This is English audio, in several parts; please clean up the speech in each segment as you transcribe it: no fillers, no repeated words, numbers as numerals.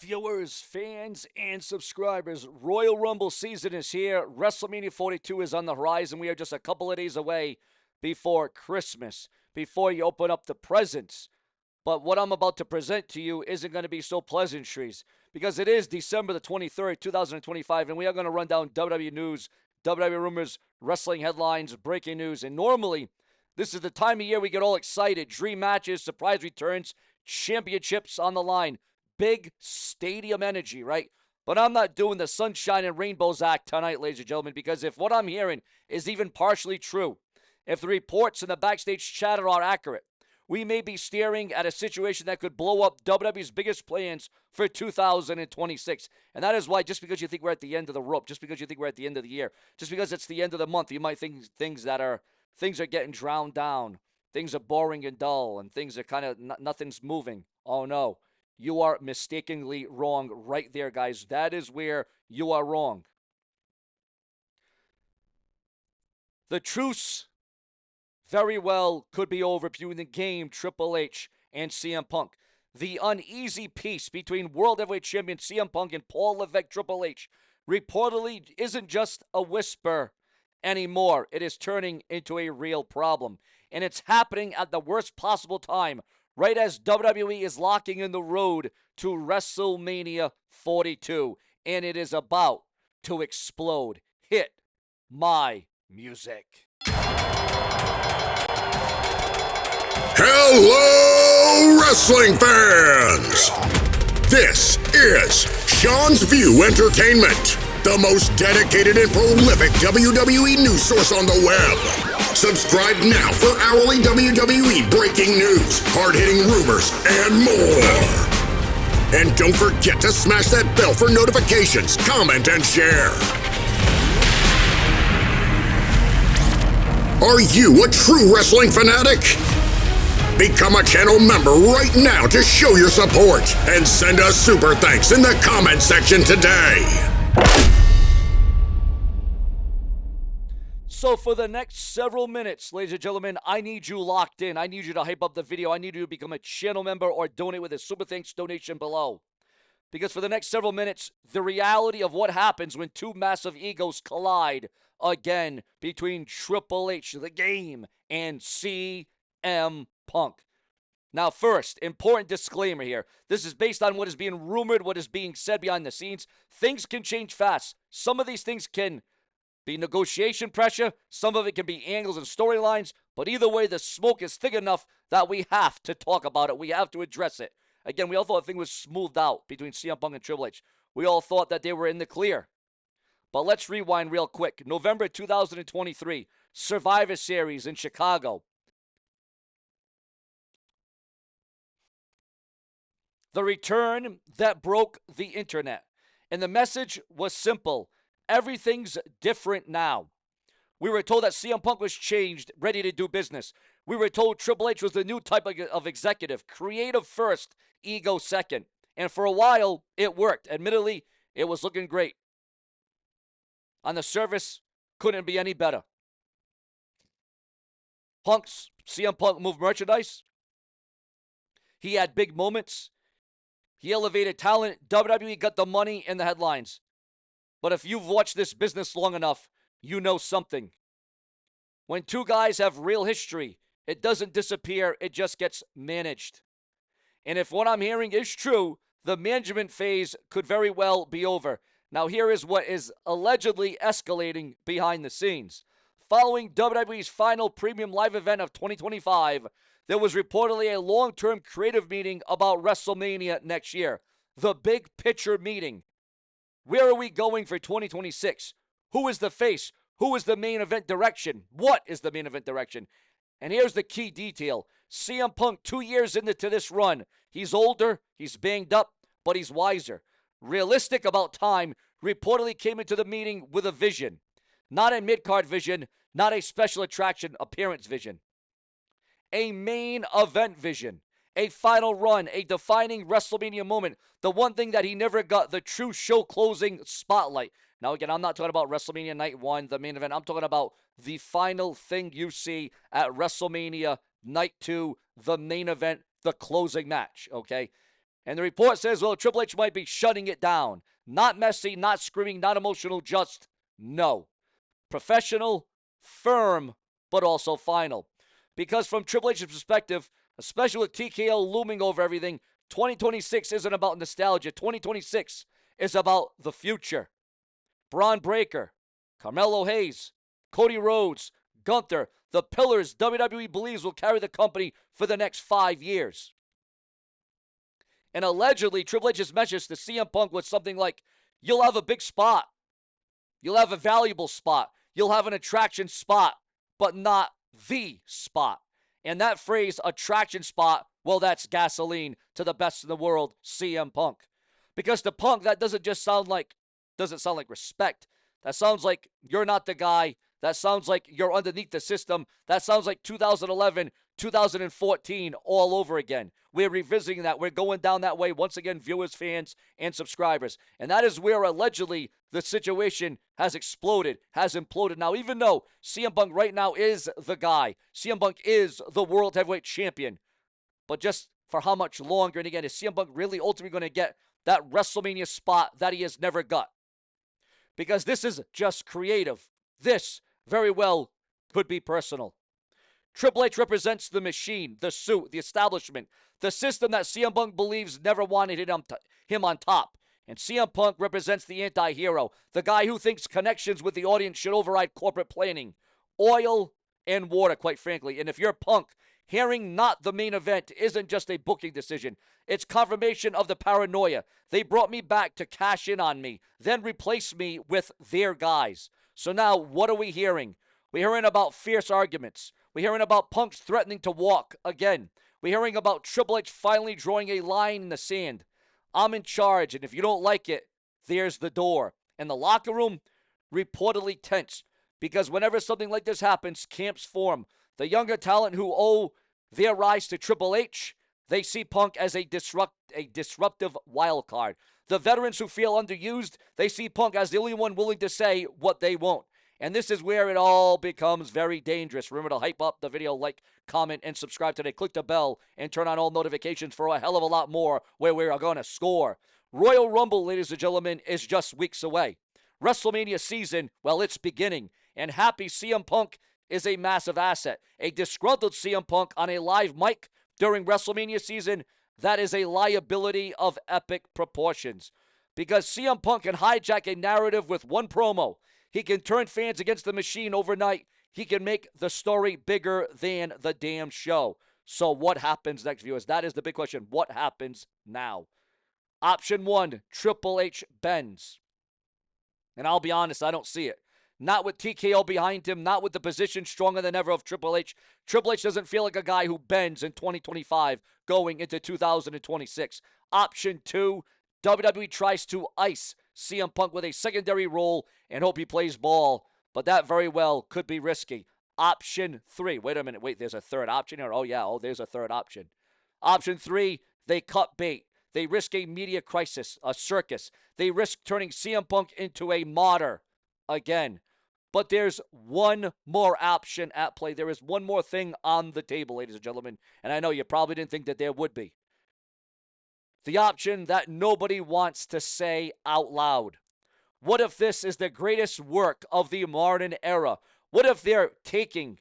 Viewers, fans, and subscribers, Royal Rumble season is here. WrestleMania 42 is on the horizon. We are just a couple of days away before Christmas, before you open up the presents. But what I'm about to present to you isn't going to be so pleasantries because it is December the 23rd, 2025, and we are going to run down WWE news, WWE rumors, wrestling headlines, breaking news. And normally, this is the time of year we get all excited. Dream matches, surprise returns, championships on the line. Big stadium energy, right? But I'm not doing the sunshine and rainbows act tonight, ladies and gentlemen, because if what I'm hearing is even partially true, if the reports and the backstage chatter are accurate, we may be staring at a situation that could blow up WWE's biggest plans for 2026. And that is why, just because you think we're at the end of the rope, just because you think we're at the end of the year, just because it's the end of the month, you might think things are getting drowned down, things are boring and dull, and things are kind of nothing's moving. Oh no. You are mistakenly wrong right there, guys. That is where you are wrong. The truce very well could be over between the game, Triple H and CM Punk. The uneasy peace between World Heavyweight Champion CM Punk and Paul Levesque Triple H reportedly isn't just a whisper anymore. It is turning into a real problem. And it's happening at the worst possible time, right as WWE is locking in the road to WrestleMania 42. And it is about to explode. Hit my music. Hello, wrestling fans! This is Sean's View Entertainment, the most dedicated and prolific WWE news source on the web. Subscribe now for hourly WWE breaking news, hard-hitting rumors, and more. And don't forget to smash that bell for notifications, comment, and share. Are you a true wrestling fanatic? Become a channel member right now to show your support and send us super thanks in the comment section today. So for the next several minutes, ladies and gentlemen, I need you locked in. I need you to hype up the video. I need you to become a channel member or donate with a super thanks donation below. Because for the next several minutes, the reality of what happens when two massive egos collide again between Triple H, the game, and CM Punk. Now, first, important disclaimer here. This is based on what is being rumored, what is being said behind the scenes. Things can change fast. Some of these things can be negotiation pressure. Some of it can be angles and storylines. But either way, the smoke is thick enough that we have to talk about it. We have to address it. Again, we all thought the thing was smoothed out between CM Punk and Triple H. We all thought that they were in the clear. But let's rewind real quick. November 2023, Survivor Series in Chicago. The return that broke the internet. And the message was simple. Everything's different now. We were told that CM Punk was changed, ready to do business. We were told Triple H was the new type of executive, creative first, ego second. And for a while, it worked. Admittedly, it was looking great. On the surface, couldn't be any better. CM Punk moved merchandise. He had big moments. He elevated talent. WWE got the money and the headlines. But if you've watched this business long enough, you know something. When two guys have real history, it doesn't disappear, it just gets managed. And if what I'm hearing is true, the management phase could very well be over. Now here is what is allegedly escalating behind the scenes. Following WWE's final premium live event of 2025, there was reportedly a long-term creative meeting about WrestleMania next year. The big picture meeting. Where are we going for 2026? Who is the face? Who is the main event direction? What is the main event direction? And here's the key detail. CM Punk, 2 years into this run. He's older, he's banged up, but he's wiser. Realistic about time, reportedly came into the meeting with a vision. Not a mid-card vision, not a special attraction appearance vision. A main event vision. A final run, a defining WrestleMania moment. The one thing that he never got, the true show closing spotlight. Now, again, I'm not talking about WrestleMania Night 1, the main event. I'm talking about the final thing you see at WrestleMania Night 2, the main event, the closing match, okay? And the report says, well, Triple H might be shutting it down. Not messy, not screaming, not emotional, just no. Professional, firm, but also final. Because from Triple H's perspective, especially with TKO looming over everything, 2026 isn't about nostalgia. 2026 is about the future. Braun Breaker, Carmelo Hayes, Cody Rhodes, Gunther, the pillars WWE believes will carry the company for the next 5 years. And allegedly, Triple H's message to CM Punk was something like, you'll have a big spot. You'll have a valuable spot. You'll have an attraction spot, but not the spot. And that phrase, attraction spot, well, that's gasoline to the best in the world, CM Punk. Because to Punk, that doesn't sound like respect. That sounds like you're not the guy. That sounds like you're underneath the system. That sounds like 2011, 2014 all over again. We're revisiting that. We're going down that way once again, viewers, fans, and subscribers. And that is where allegedly the situation has exploded, has imploded. Now, even though CM Punk right now is the guy, CM Punk is the World Heavyweight Champion, but just for how much longer? And again, is CM Punk really ultimately going to get that WrestleMania spot that he has never got? Because this is just creative. This very well could be personal. Triple H represents the machine, the suit, the establishment, the system that CM Punk believes never wanted him on top. And CM Punk represents the anti-hero, the guy who thinks connections with the audience should override corporate planning, oil, and water, quite frankly. And if you're Punk, hearing not the main event isn't just a booking decision. It's confirmation of the paranoia. They brought me back to cash in on me, then replace me with their guys. So now, what are we hearing? We're hearing about fierce arguments. We're hearing about Punk's threatening to walk again. We're hearing about Triple H finally drawing a line in the sand. I'm in charge, and if you don't like it, there's the door. And the locker room, reportedly tense. Because whenever something like this happens, camps form. The younger talent who owe their rise to Triple H, they see Punk as a disruptive wild card. The veterans who feel underused, they see Punk as the only one willing to say what they won't. And this is where it all becomes very dangerous. Remember to hype up the video, like, comment, and subscribe today. Click the bell and turn on all notifications for a hell of a lot more where we are going to score. Royal Rumble, ladies and gentlemen, is just weeks away. WrestleMania season, well, it's beginning. And happy CM Punk is a massive asset. A disgruntled CM Punk on a live mic during WrestleMania season, that is a liability of epic proportions. Because CM Punk can hijack a narrative with one promo. He can turn fans against the machine overnight. He can make the story bigger than the damn show. So what happens next, viewers? That is the big question. What happens now? Option 1, Triple H bends. And I'll be honest, I don't see it. Not with TKO behind him, not with the position stronger than ever of Triple H. Triple H doesn't feel like a guy who bends in 2025 going into 2026. Option 2, WWE tries to ice CM Punk with a secondary role and hope he plays ball, but that very well could be risky. Option 3, wait a minute, there's a third option here? There's a third option. Option 3, they cut bait. They risk a media crisis, a circus. They risk turning CM Punk into a martyr again. But there's one more option at play. There is one more thing on the table, ladies and gentlemen, and I know you probably didn't think that there would be. The option that nobody wants to say out loud. What if this is the greatest work of the modern era? What if they're taking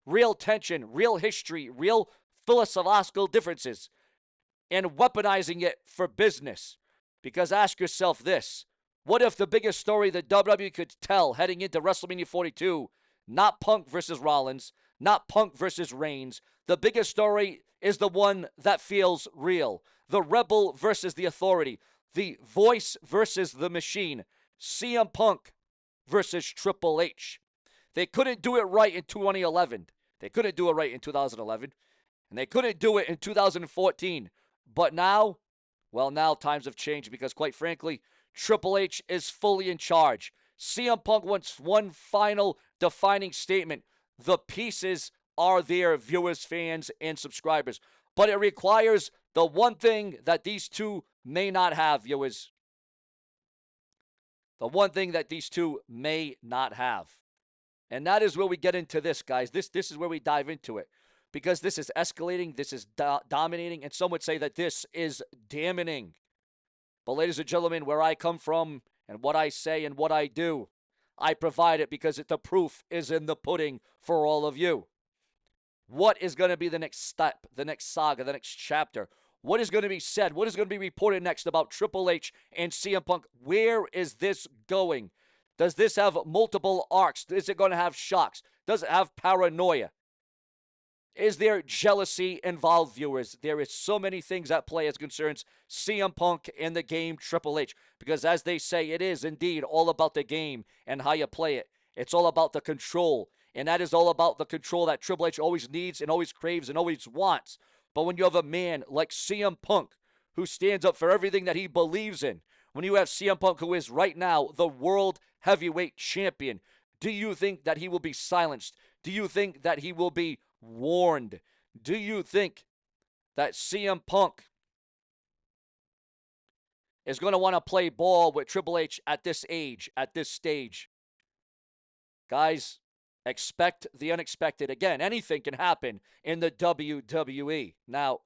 real tension, real history, real philosophical differences and weaponizing it for business? Because ask yourself this. What if the biggest story that WWE could tell heading into WrestleMania 42, not Punk versus Rollins, not Punk versus Reigns, the biggest story is the one that feels real. The rebel versus the authority. The voice versus the machine. CM Punk versus Triple H. They couldn't do it right in 2011. They couldn't do it right in 2011. And they couldn't do it in 2014. But now, well, now times have changed because, quite frankly, Triple H is fully in charge. CM Punk wants one final defining statement. The pieces are there, viewers, fans, and subscribers. But it requires the one thing that these two may not have, viewers. The one thing that these two may not have. And that is where we get into this, guys. This is where we dive into it. because this is escalating, this is dominating, and some would say that this is damning. But ladies and gentlemen, where I come from and what I say and what I do, I provide it because the proof is in the pudding for all of you. What is going to be the next step, the next saga, the next chapter? What is going to be said? What is going to be reported next about Triple H and CM Punk? Where is this going? Does this have multiple arcs? Is it going to have shocks? Does it have paranoia? Is there jealousy involved, viewers? There is so many things at play as concerns CM Punk and the game Triple H. Because as they say, it is indeed all about the game and how you play it. It's all about the control. And that is all about the control that Triple H always needs and always craves and always wants. But when you have a man like CM Punk who stands up for everything that he believes in, when you have CM Punk who is right now the World Heavyweight Champion, do you think that he will be silenced? Do you think that he will be warned? Do you think that CM Punk is going to want to play ball with Triple H at this age, at this stage? Guys, expect the unexpected. Again, anything can happen in the WWE. Now,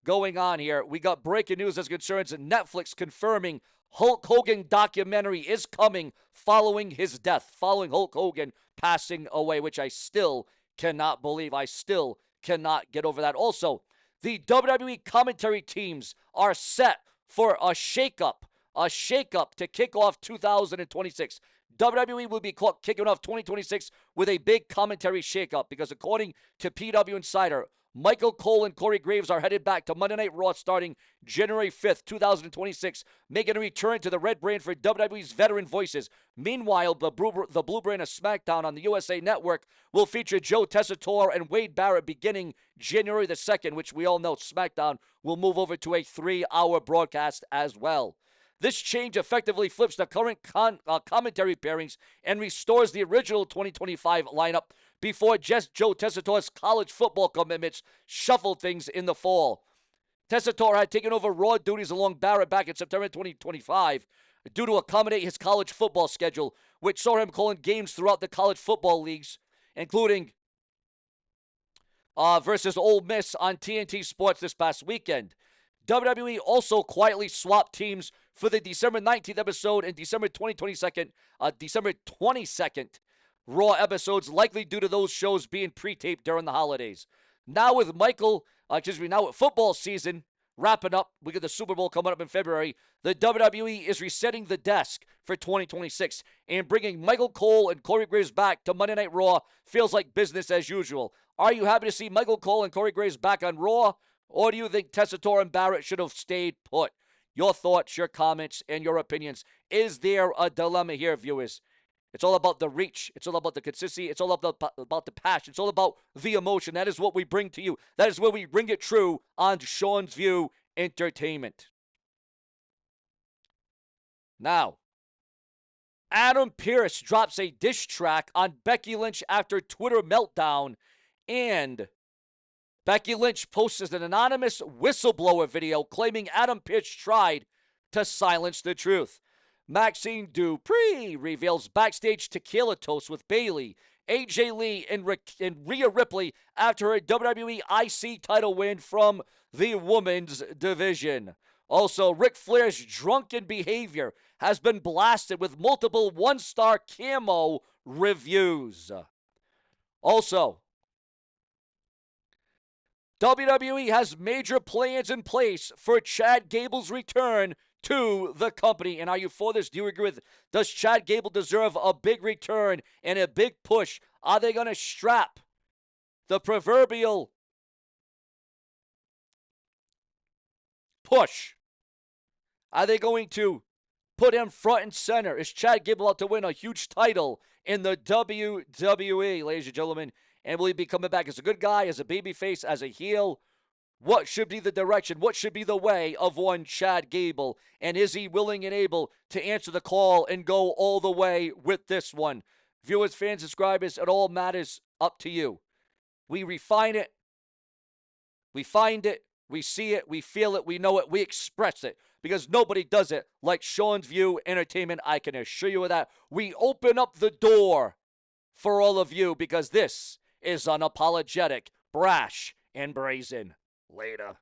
going on here, we got breaking news as concerns Netflix confirming Hulk Hogan documentary is coming following his death, following Hulk Hogan passing away, which I still cannot believe. I still cannot get over that. Also, the WWE commentary teams are set for a shakeup to kick off 2026. WWE will be kicking off 2026 with a big commentary shakeup because according to PW Insider, Michael Cole and Corey Graves are headed back to Monday Night Raw starting January 5th, 2026, making a return to the red brand for WWE's veteran voices. Meanwhile, the blue brand of SmackDown on the USA Network will feature Joe Tessitore and Wade Barrett beginning January the 2nd, which we all know SmackDown will move over to a 3-hour broadcast as well. This change effectively flips the current commentary pairings and restores the original 2025 lineup before just Joe Tessitore's college football commitments shuffled things in the fall. Tessitore had taken over Raw duties along Barrett back in September 2025 due to accommodate his college football schedule, which saw him calling games throughout the college football leagues, including versus Ole Miss on TNT Sports this past weekend. WWE also quietly swapped teams for the December 19th episode and December 22nd Raw episodes, likely due to those shows being pre-taped during the holidays. Now with football season wrapping up, we get the Super Bowl coming up in February, the WWE is resetting the desk for 2026 and bringing Michael Cole and Corey Graves back to Monday Night Raw feels like business as usual. Are you happy to see Michael Cole and Corey Graves back on Raw? Or do you think Tessitore and Barrett should have stayed put? Your thoughts, your comments, and your opinions. Is there a dilemma here, viewers? It's all about the reach. It's all about the consistency. It's all about the passion. It's all about the emotion. That is what we bring to you. That is where we bring it true on Sean's View Entertainment. Now, Adam Pearce drops a diss track on Becky Lynch after Twitter meltdown, and Becky Lynch posted an anonymous whistleblower video claiming Adam Pearce tried to silence the truth. Maxine Dupree reveals backstage tequila toast with Bayley, AJ Lee, and Rhea Ripley after her WWE IC title win from the women's division. Also, Ric Flair's drunken behavior has been blasted with multiple one-star camo reviews. Also, WWE has major plans in place for Chad Gable's return to the company. And are you for this? Do you agree with it? Does Chad Gable deserve a big return and a big push? Are they going to strap the proverbial push? Are they going to put him front and center? Is Chad Gable out to win a huge title in the WWE, ladies and gentlemen? And will he be coming back as a good guy, as a babyface, as a heel? What should be the direction? What should be the way of one Chad Gable? And is he willing and able to answer the call and go all the way with this one? Viewers, fans, subscribers, it all matters up to you. We refine it. We find it. We see it. We feel it. We know it. We express it. Because nobody does it like Sean's View Entertainment. I can assure you of that. We open up the door for all of you because this is unapologetic brash, and brazen. Later.